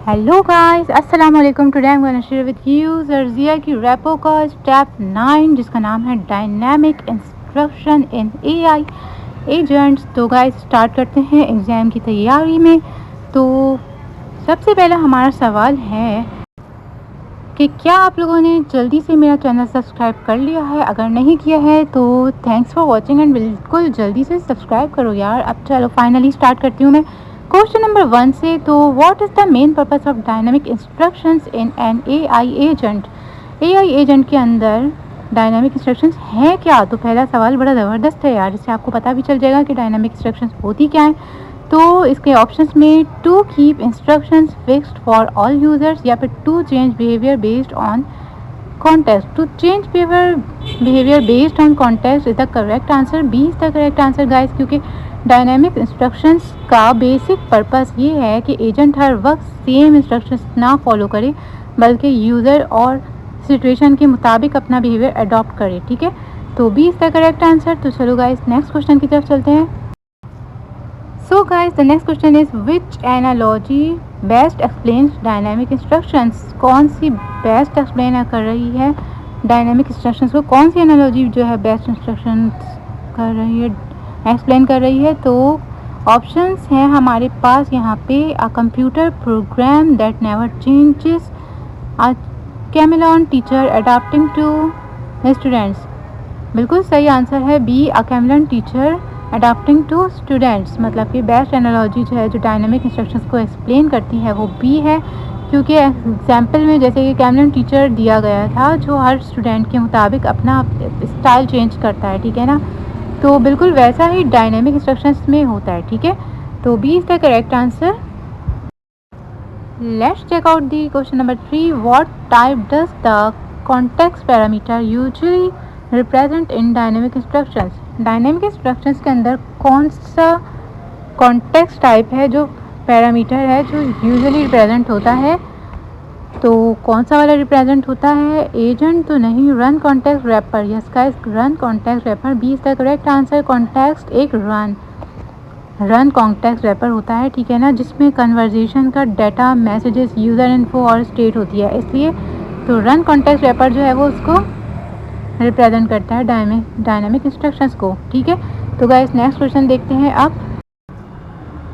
Hello guys, अस्सलाम वालेकुम। Today I am gonna share with you Georgia की रेपो का स्टेप 9 जिसका नाम है डायनामिक इंस्ट्रक्शन इन एआई एजेंट्स। तो गाइस स्टार्ट करते हैं एग्ज़ाम की तैयारी में। तो सबसे पहला हमारा सवाल है कि क्या आप लोगों ने जल्दी से मेरा चैनल सब्सक्राइब कर लिया है? अगर नहीं किया है तो थैंक्स फॉर वॉचिंग एंड बिल्कुल जल्दी से सब्सक्राइब करो यार। अब चलो फाइनली स्टार्ट करती हूँ मैं क्वेश्चन नंबर 1 से। तो what is the main purpose of dynamic instructions in an AI agent? AI agent के अंदर डायनामिक इंस्ट्रक्शंस हैं क्या? तो पहला सवाल बड़ा ज़बरदस्त है यार, इससे आपको पता भी चल जाएगा कि डायनामिक इंस्ट्रक्शंस होती क्या हैं। तो इसके ऑप्शंस में to keep instructions fixed for all users या फिर to change behaviour based on context. To change behaviour based on context is the correct answer. B is the correct answer guys, क्योंकि dynamic instructions का basic purpose ये है कि agent हर वक्त same instructions ना follow करे बल्कि यूज़र और सिचुएशन के मुताबिक अपना बिहेवियर अडॉप्ट करे। ठीक है, तो B is the correct answer. तो चलो गाइस नेक्स्ट क्वेश्चन की तरफ चलते हैं। So guys the next question is which analogy best explains dynamic instructions? कौन सी बेस्ट एक्सप्लेन कर रही है डायनामिक इंस्ट्रक्शंस को? कौन सी एनालॉजी जो है बेस्ट इंस्ट्रक्शंस कर रही है, एक्सप्लेन कर रही है? तो ऑप्शंस हैं हमारे पास यहाँ पे a computer program that never changes, a chameleon teacher adapting to students. बिल्कुल सही आंसर है B, a chameleon teacher adapting to students. मतलब कि बेस्ट एनालॉजी जो है जो डायनामिक इंस्ट्रक्शंस को एक्सप्लेन करती है वो बी है, क्योंकि एग्जाम्पल में जैसे कि कैमरन टीचर दिया गया था जो हर स्टूडेंट के मुताबिक अपना स्टाइल चेंज करता है। ठीक है ना, तो बिल्कुल वैसा ही डायनामिक इंस्ट्रक्शंस में होता है। ठीक है, तो B is the correct answer. Let's check out the question number 3। What type does the context parameter usually represent in dynamic instructions? Dynamic instructions के अंदर कौन सा कॉन्टेक्स्ट टाइप है जो पैरामीटर है जो यूजुअली रिप्रेजेंट होता है? तो कौन सा वाला रिप्रेजेंट होता है? एजेंट तो नहीं, run context wrapper. Yes guys, run context wrapper B is the correct answer. Context एक रन कॉन्टेक्स्ट रैपर होता है, ठीक है ना, जिसमें कन्वर्जेशन का डाटा, मैसेजेस, यूज़र इन्फो और स्टेट होती है, इसलिए तो रन कॉन्टेक्स्ट रैपर जो है वो उसको रिप्रेजेंट करता है डायनामिक इंस्ट्रक्शंस को। ठीक है, तो गाइस नेक्स्ट क्वेश्चन देखते हैं अब।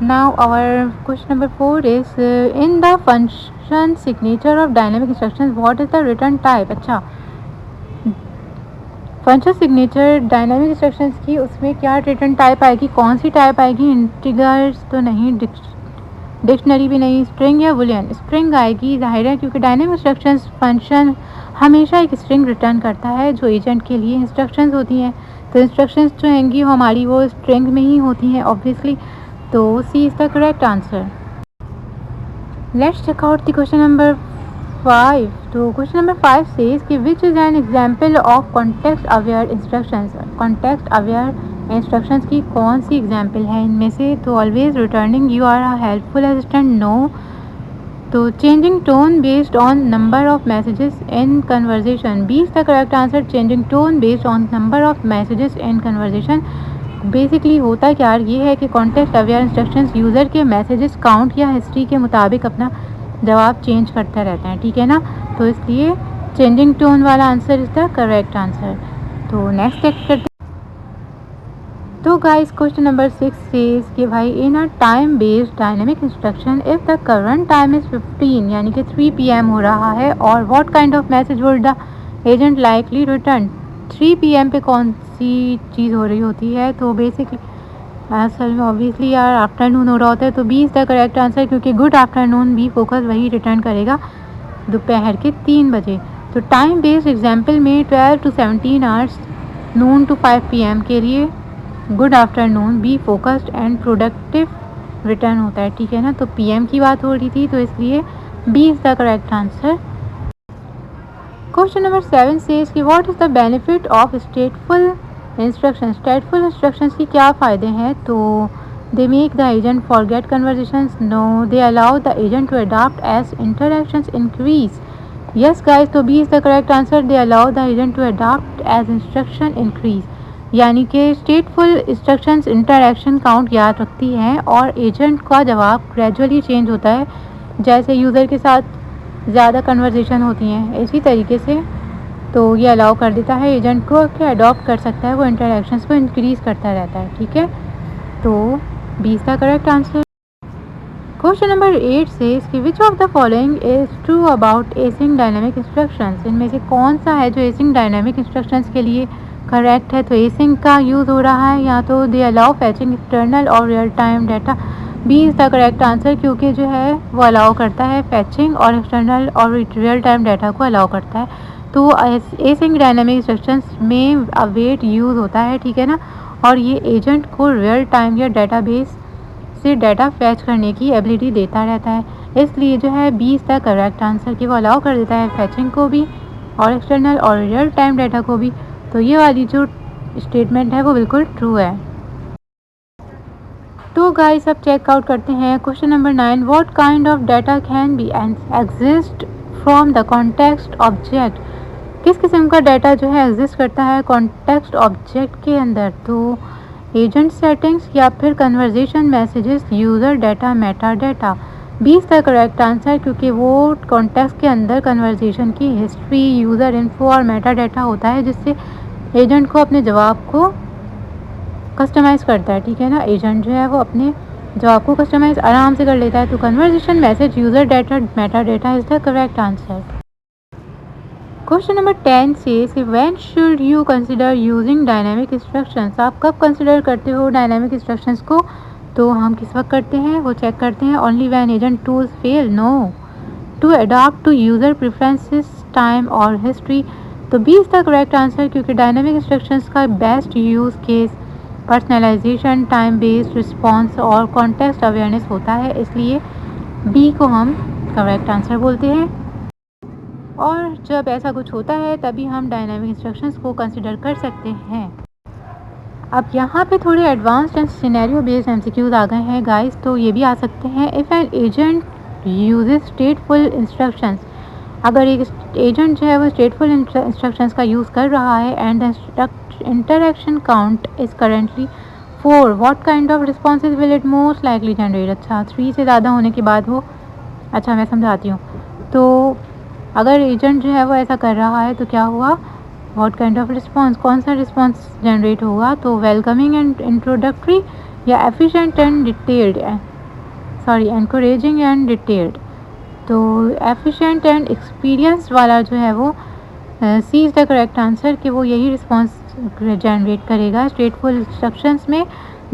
Now our question number 4 is in the function signature of dynamic instructions what is the return type? अच्छा, फंक्शन सिग्नेचर डायनामिक इंस्ट्रक्शंस की उसमें क्या रिटर्न टाइप आएगी? कौन सी टाइप आएगी? इंटीजर्स तो नहीं, डिक्शनरी भी नहीं, स्ट्रिंग या बुलियन? स्ट्रिंग आएगी, जाहिर है, क्योंकि डायनामिक इंस्ट्रक्शंस फंक्शन हमेशा एक स्ट्रिंग रिटर्न करता है जो एजेंट के लिए इंस्ट्रक्शंस होती हैं। तो इंस्ट्रक्शंस जो होंगी वो हमारी वो स्ट्रिंग में ही होती हैं ऑब्वियसली। तो C is the correct answer. Let's check out the question number 5। तो क्वेश्चन नंबर 5 सेज कि which is an example of context aware instructions? Context aware instructions की कौन सी एग्जाम्पल है इनमें से? तो always returning you are a helpful assistant, no. तो changing tone based on number of messages in conversation, B is the correct answer. Changing tone based on number of messages in conversation basically होता क्या ये है कि context aware instructions user के messages count या history के मुताबिक अपना जवाब चेंज करते रहते हैं। ठीक है ना, तो इसलिए चेंजिंग टोन वाला answer is the correct answer. तो नेक्स्ट चेक करते हैं। तो गाइस क्वेश्चन नंबर 6 सेज कि भाई in a time based dynamic instruction if the current time is 15 यानी कि 3 PM हो रहा है और what kind of message would the agent likely return? 3 PM पे कौन सी चीज़ हो रही होती है? तो बेसिकली असल में ऑब्वियसली यार आफ्टरनून हो रहा होता है, तो B is the correct answer, क्योंकि गुड आफ्टरनून बी फोकस वही रिटर्न करेगा दोपहर के 3 बजे। तो टाइम बेस्ड एग्जाम्पल में 12 to 17 hours, noon to 5 PM के लिए good afternoon B focused and productive return होता है। ठीक है ना, तो PM की बात हो रही थी, तो इसलिए B is the correct answer. Question number 7 says कि what is the benefit of stateful instruction? Stateful instructions की क्या फ़ायदे हैं? तो they make the agent forget conversations, no. They allow the agent to adopt as interactions increase, yes guys, तो B is the correct answer. They allow the agent to adopt as instruction increase, यानी कि स्टेटफुल instructions interaction count याद रखती हैं और agent का जवाब gradually change होता है जैसे यूज़र के साथ ज़्यादा कन्वर्सेशन होती हैं इसी तरीके से, तो ये अलाउ कर देता है एजेंट को कि अडॉप्ट कर सकता है, वो इंटरेक्शंस को इंक्रीज़ करता रहता है। ठीक है, तो 20 का करेक्ट आंसर। क्वेश्चन नंबर 8 से इसकी which of the following is true about using dynamic instructions, इनमें से कौन सा है जो एसिंग डायनामिक इंस्ट्रक्शंस के लिए करेक्ट है। तो एसिंग का यूज़ हो रहा है या तो दे अलाउ फैचिंग एक्सटर्नल और रियल टाइम डाटा, 20 का करेक्ट आंसर, क्योंकि जो है वो अलाउ करता है फैचिंग और एक्सटर्नल और रियल टाइम डाटा को अलाउ करता है। तो एसिंग डायनामिक इंस्ट्रक्शंस में अवेट यूज़ होता है, ठीक है ना, और ये एजेंट को रियल टाइम या डाटाबेस से डाटा फैच करने की एबिलिटी देता रहता है, इसलिए जो है 20 का करेक्ट आंसर कि वो अलाउ कर देता है फैचिंग को भी और एक्सटर्नल और रियल टाइम डाटा को भी। तो ये वाली जो स्टेटमेंट है वो बिल्कुल ट्रू है। तो गाइस अब चेकआउट करते हैं question number 9, what kind of data can be exist from the context object, किस किस्म का डाटा जो है एग्जिस्ट करता है कॉन्टेक्स्ट ऑब्जेक्ट के अंदर। तो एजेंट सेटिंग्स या फिर conversation messages, user data, Meta data, 20 का करेक्ट आंसर, क्योंकि वो कॉन्टेक्स्ट के अंदर कन्वर्जेशन की हिस्ट्री, यूज़र इन्फो और मेटा डाटा होता है, जिससे एजेंट को अपने जवाब को कस्टमाइज़ करता है। ठीक है ना, एजेंट जो है वो अपने जवाब को कस्टमाइज़ आराम से कर लेता है। तो conversation message, user data, Meta data is the correct answer. Question number 10 से when should you consider using dynamic instructions, आप कब कंसिडर करते हो डायनामिक इंस्ट्रक्शंस को। तो हम किस वक्त करते हैं वो चेक करते हैं। Only when agent tools fail, no, to adopt to user preferences, time और हिस्ट्री। तो 20 का करेक्ट आंसर, क्योंकि डायनामिक इंस्ट्रक्शंस का best use case personalisation, time based response और कॉन्टेक्स्ट अवेयरनेस होता है, इसलिए बी को हम करेक्ट आंसर बोलते हैं। और जब ऐसा कुछ होता है तभी हम डायनामिक इंस्ट्रक्शंस को कंसिडर कर सकते हैं। अब यहाँ पे थोड़े advanced and scenario based MCQs आ गए हैं गाइस, तो ये भी आ सकते हैं। If an agent uses stateful instructions, अगर एक एजेंट जो है वो स्टेटफुल इंस्ट्रक्शंस का यूज़ कर रहा है and the interaction count is currently 4, what kind of responses will it most likely generate. अच्छा, 3 से ज़्यादा होने के बाद वो, अच्छा मैं समझाती हूँ। तो अगर एजेंट जो है वो ऐसा कर रहा है तो क्या हुआ, व्हाट काइंड ऑफ रिस्पॉन्स, कौन सा रिस्पॉन्स जनरेट होगा। तो वेलकमिंग एंड इंट्रोडक्टरी या efficient and detailed, encouraging and detailed. तो एफिशिएंट एंड एक्सपीरियंस वाला जो है वो सी इज़ द करेक्ट आंसर, कि वो यही रिस्पॉन्स जनरेट करेगा स्टेटफुल इंस्ट्रक्शंस में।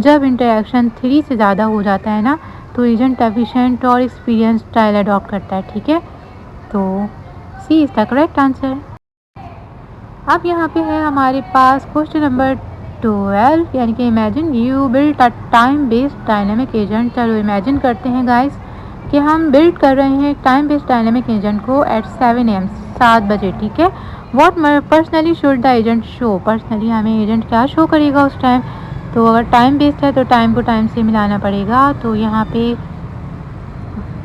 जब इंटरेक्शन 3 से ज़्यादा हो जाता है ना, तो एजेंट एफिशिएंट और एक्सपीरियंस स्टाइल अडॉप्ट करता है। ठीक है, तो C is the correct answer. अब यहाँ पे है हमारे पास क्वेश्चन नंबर 12, यानी कि imagine you build a time based dynamic agent. चलो इमेजिन करते हैं गाइस कि हम बिल्ड कर रहे हैं टाइम बेस्ड डायनेमिक एजेंट को एट 7 AM, 7 बजे। ठीक है, what personally should the agent show, personally हमें एजेंट क्या शो करेगा उस टाइम। तो अगर टाइम बेस्ड है तो टाइम को टाइम से मिलाना पड़ेगा। तो यहाँ पे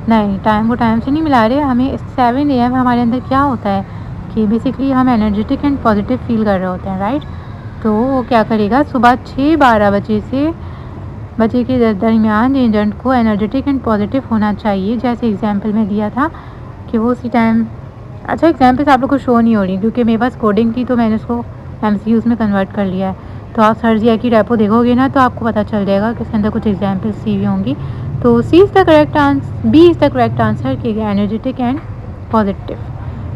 नहीं, टाइम को टाइम से नहीं मिला रहे, हमें 7 AM हमारे अंदर क्या होता है कि बेसिकली हम एनर्जेटिक एंड पॉजिटिव फील कर रहे होते हैं, राइट। तो वो क्या करेगा, सुबह 6-12 बजे के दरमियान एजेंट को एनर्जेटिक एंड पॉजिटिव होना चाहिए, जैसे एग्जांपल में दिया था कि वो उसी टाइम। अच्छा, एग्जांपल्स आप लोग को शो नहीं हो रही क्योंकि मेरे पास कोडिंग थी, तो मैंने उसको MCQs में कन्वर्ट कर लिया है। तो आप सर्जिया की रेपो देखोगे ना तो आपको पता चल जाएगा कि इसके अंदर कुछ एग्जाम्पल्स दी हुई होंगी। तो C is the correct answer, B is the correct answer कि एनर्जेटिक एंड पॉजिटिव।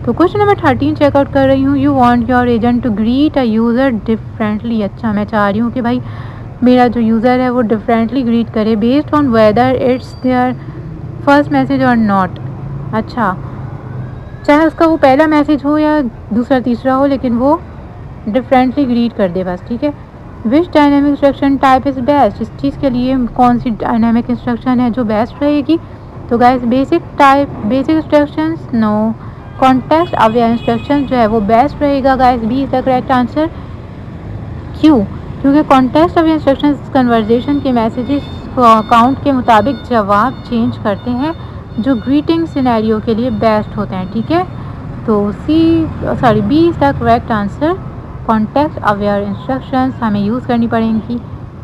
तो क्वेश्चन नंबर 13 चेकआउट कर रही हूँ। You want your agent to greet a user differently. अच्छा, मैं चाह रही हूँ कि भाई मेरा जो यूज़र है वो डिफरेंटली ग्रीट करे based on whether it's their first message और नॉट। अच्छा, चाहे उसका वो पहला मैसेज हो या दूसरा तीसरा हो, लेकिन वो डिफरेंटली ग्रीट कर दे बस। ठीक है, which dynamic instruction type is best, इस चीज़ के लिए कौन सी डायनेमिक इंस्ट्रक्शन है जो बेस्ट रहेगी। तो guys basic instructions no, context aware instruction जो है वो बेस्ट रहेगा guys, B is the correct answer. क्यों, क्योंकि कॉन्टेक्स्ट अवेयर इंस्ट्रक्शंस कन्वर्जेशन के मैसेजेस काउंट के मुताबिक जवाब चेंज करते हैं जो ग्रीटिंग सिनेरियो के लिए बेस्ट होते हैं। ठीक है, तो B is the correct answer. Context aware instructions हमें यूज़ करनी पड़ेंगी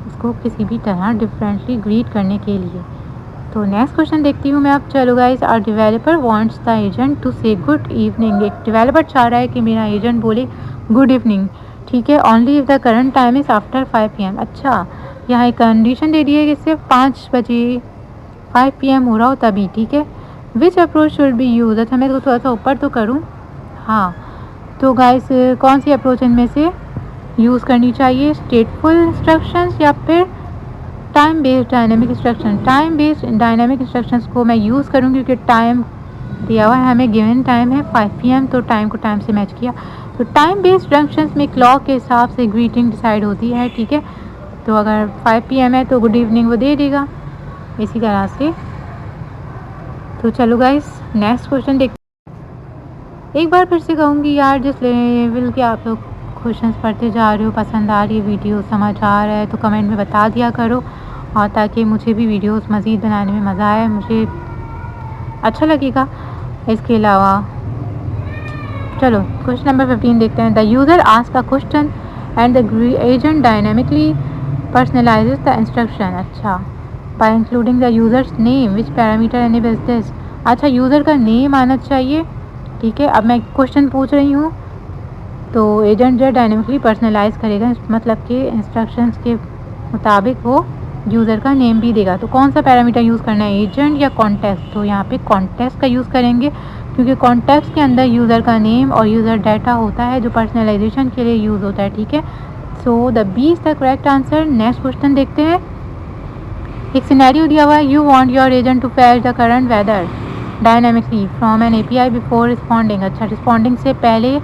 उसको किसी भी तरह डिफरेंटली ग्रीट करने के लिए। तो नेक्स्ट क्वेश्चन देखती हूँ मैं अब। चलो guys, are developer wants the agent to say good evening. एक डेवलपर चाह रहा है कि मेरा एजेंट बोले गुड इवनिंग, ठीक है, only if the current time is after 5 PM। अच्छा, यहाँ एक कंडीशन दे दी है कि सिर्फ 5 बजे 5 PM हो रहा हो तभी, ठीक है। विच अप्रोच शुड बी यूज। अच्छा, मैं तो थोड़ा सा ऊपर तो करूँ। हाँ, तो गाइस कौन सी अप्रोच इनमें से यूज़ करनी चाहिए, स्टेटफुल इंस्ट्रक्शंस या फिर time based dynamic instruction. Time based dynamic instructions को मैं यूज़ करूँगी क्योंकि टाइम दिया हुआ है हमें, गिवन टाइम है 5 PM, तो टाइम को टाइम से मैच किया। तो टाइम बेस्ड इंस्ट्रक्शंस में क्लॉक के हिसाब से ग्रीटिंग डिसाइड होती है, ठीक है। तो अगर 5 PM है तो गुड इवनिंग वो दे देगा इसी तरह से। तो चलो गाइस, नेक्स्ट क्वेश्चन देख। एक बार फिर से कहूँगी यार, जिस लेवल के आप लोग क्वेश्चंस पढ़ते जा रहे हो, पसंद आ रही है वीडियो, समझ आ रहा है तो कमेंट में बता दिया करो, और ताकि मुझे भी वीडियोस मज़ीद बनाने में मज़ा आए, मुझे अच्छा लगेगा। इसके अलावा चलो क्वेश्चन नंबर 15 देखते हैं। The user ask a question and the agent dynamically personalises the instruction. अच्छा, by including the user's name which parameter enables this. अच्छा, यूज़र का नेम आना चाहिए, ठीक है। अब मैं क्वेश्चन पूछ रही हूँ तो एजेंट जो डायनेमिकली पर्सनलाइज करेगा, मतलब कि इंस्ट्रक्शंस के मुताबिक वो यूज़र का नेम भी देगा। तो कौन सा पैरामीटर यूज़ करना है, एजेंट या कॉन्टेक्स्ट। तो यहाँ पे कॉन्टेक्स्ट का यूज़ करेंगे क्योंकि कॉन्टेक्स्ट के अंदर यूज़र का नेम और यूज़र डाटा होता है जो पर्सनलाइजेशन के लिए यूज़ होता है, ठीक है। So the B is the correct answer. Next question देखते हैं। एक सिनेरियो दिया हुआ है, you want your agent to fetch the current weather dynamically from an API before responding. अच्छा, रिस्पॉन्डिंग से पहले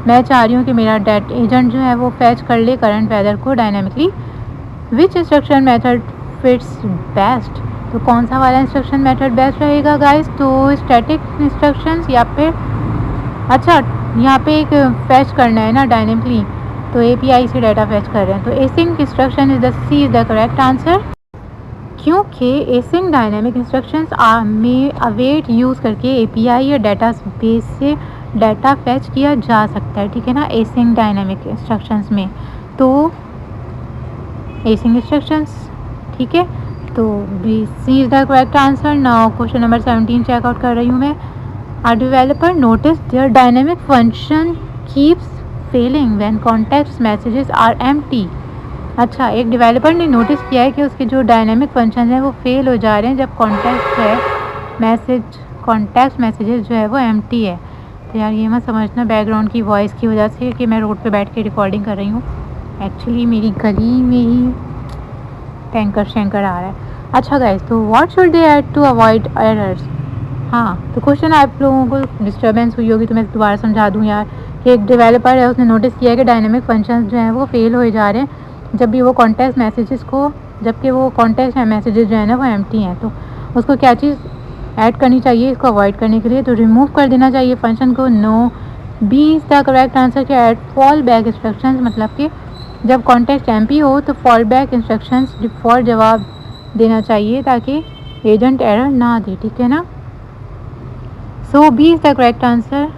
मैं चाह रही हूँ कि मेरा एजेंट जो है वो फैच कर ले करंट वेदर को डायनेमिकली। विच इंस्ट्रक्शन मेथड फिट्स बेस्ट। तो कौन सा वाला इंस्ट्रक्शन मेथड बेस्ट रहेगा गाइस, तो स्टैटिक इंस्ट्रक्शंस या फिर, अच्छा यहाँ पे एक फैच करना है ना डायनेमिकली, तो API से डाटा फैच कर रहे हैं, तो async instruction is the C is the correct answer. क्योंकि एसिंक डायनेमिक इंस्ट्रक्शंस में अवेट यूज़ करके API या डाटा बेस से डाटा फैच किया जा सकता है, ठीक है ना, एसिंक डायनेमिक इंस्ट्रक्शंस में। तो एसिंक इंस्ट्रक्शंस, ठीक है, तो B C is the correct answer. Now question number 17 check out कर रही हूँ मैं। A developer noticed their dynamic function keeps failing when context messages are empty। अच्छा, एक डेवलपर ने नोटिस किया है कि उसके जो डायनेमिक फंक्शन हैं वो फेल हो जा रहे हैं जब कॉन्टेक्स्ट मैसेजेस जो है वो एम्प्टी है। तो यार ये मत समझना बैकग्राउंड की वॉइस की वजह से कि मैं रोड पे बैठ के रिकॉर्डिंग कर रही हूँ, एक्चुअली मेरी गली में ही टैंकर शैंकर आ रहा है। अच्छा गाइस, तो what should they add to avoid errors. हाँ, तो क्वेश्चन आप लोगों को डिस्टर्बेंस हुई होगी तो मैं दोबारा समझा दूँ यार, कि एक डेवलपर है उसने नोटिस किया है कि डायनेमिक फंक्शन जो हैं वो फेल हो जा रहे हैं जब भी वो कॉन्टेक्स्ट मैसेजेस को, जबकि वो कॉन्टेक्स्ट मैसेजेस जो है ना वो एम्प्टी हैं। तो उसको क्या चीज़ ऐड करनी चाहिए इसको अवॉइड करने के लिए, तो रिमूव कर देना चाहिए फंक्शन को। No, B is the correct answer कि ऐड फॉल बैक इंस्ट्रक्शंस, मतलब कि जब कॉन्टेक्स्ट एम्प्टी हो तो फॉल बैक इंस्ट्रक्शंस डिफ़ॉल्ट जवाब देना चाहिए ताकि एजेंट एरर ना दे, ठीक है ना। So B is the correct answer.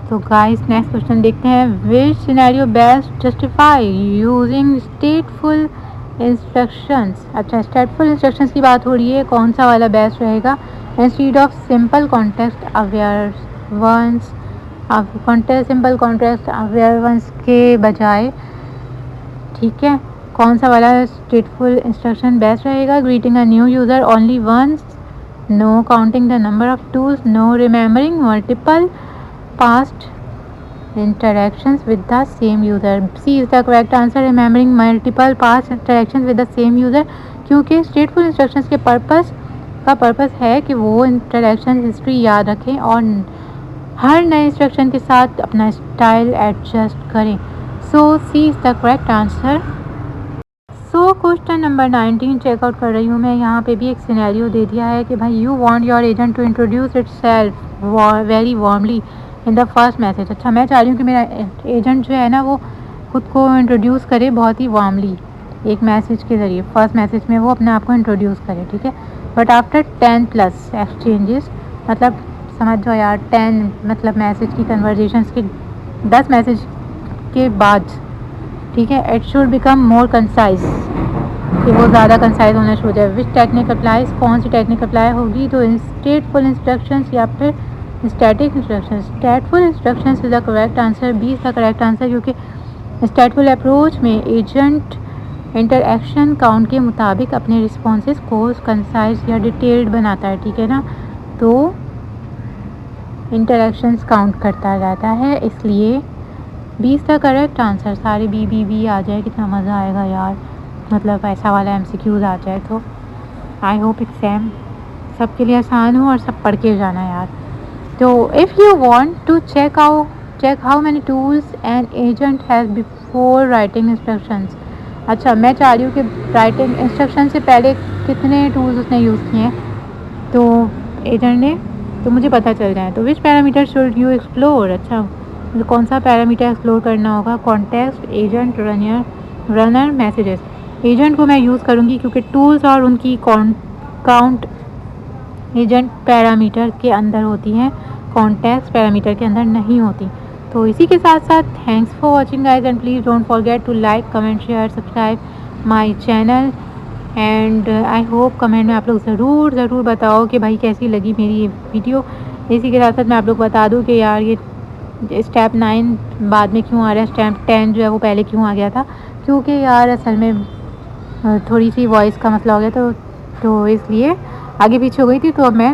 तो गाइस, नेक्स्ट क्वेश्चन देखते हैं। Which scenario best justify using stateful instructions. अच्छा, स्टेटफुल इंस्ट्रक्शंस की बात हो रही है, कौन सा वाला बेस्ट रहेगा instead of simple context aware ones. Simple context aware ones के बजाय, ठीक है, कौन सा वाला स्टेटफुल इंस्ट्रक्शन बेस्ट रहेगा। Greeting a new user only once, no counting the number of tools, no remembering multiple past interactions with the same user। C is the correct answer, remembering multiple past interactions with the same user, क्योंकि stateful instructions के purpose है कि वो interaction history याद रखें और हर नए instruction के साथ अपना स्टाइल एडजस्ट करें। So C is the correct answer। So question number 19 check out कर रही हूँ मैं। यहाँ पे भी एक सिनेरियो दे दिया है कि भाई you want your agent to introduce itself very warmly in the first message. अच्छा, मैं चाह रही हूँ कि मेरा एजेंट जो है ना वो खुद को इंट्रोड्यूस करे बहुत ही वार्मली एक मैसेज के ज़रिए, फर्स्ट मैसेज में वो अपने आप को इंट्रोड्यूस करे, ठीक है। बट आफ्टर 10+ एक्सचेंजेस, मतलब समझ जाओ यार 10 मतलब मैसेज की कन्वर्जेशंस के 10 मैसेज के बाद, ठीक है, it should become more concise. कि वो ज़्यादा कंसाइज होना शुरू हो जाए। विच टेक्निक अप्लाइज, कौन सी टेक्निक अप्लाई होगी, तो स्टेटफुल इंस्ट्रक्शंस या फिर static instructions. Stateful instructions is the correct answer, B is the correct answer, क्योंकि स्टेटफुल अप्रोच में एजेंट इंटरएक्शन काउंट के मुताबिक अपने रिस्पॉन्सेज को कंसाइज या डिटेल्ड बनाता है, ठीक है ना। तो इंटरैक्शंस काउंट करता रहता है, इसलिए 20 का करेक्ट आंसर। सारे बी आ जाए, कितना मज़ा आएगा यार, मतलब ऐसा वाला MCQs आ जाए तो। आई होप एग्ज़ाम सबके लिए आसान हो और सब पढ़ के जाना यार। तो if you want to check how many tools an agent has before writing instructions. अच्छा, मैं चाह रही हूँ कि राइटिंग इंस्ट्रक्शन से पहले कितने टूल्स उसने यूज़ किए हैं, तो एजेंट ने, तो मुझे पता चल जाए। तो which parameter should you explore. अच्छा, मुझे कौन सा पैरामीटर एक्सप्लोर करना होगा। Context, agent, runner, messages. Agent को मैं यूज़ करूँगी क्योंकि टूल्स और उनकी काउंट एजेंट पैरामीटर के अंदर होती हैं, कॉन्टेक्स्ट पैरामीटर के अंदर नहीं होती। तो इसी के साथ साथ thanks for watching guys, and please don't forget to like, comment, share, subscribe my channel. And I hope comment में आप लोग ज़रूर बताओ कि भाई कैसी लगी मेरी ये वीडियो। इसी के साथ साथ मैं आप लोग बता दूं कि यार ये स्टेप 9 बाद में क्यों आ रहा है, स्टेप 10 जो है वो पहले क्यों आ गया था, क्योंकि यार असल में थोड़ी सी वॉइस का मसला हो गया तो इसलिए आगे पीछे हो गई थी। तो अब मैं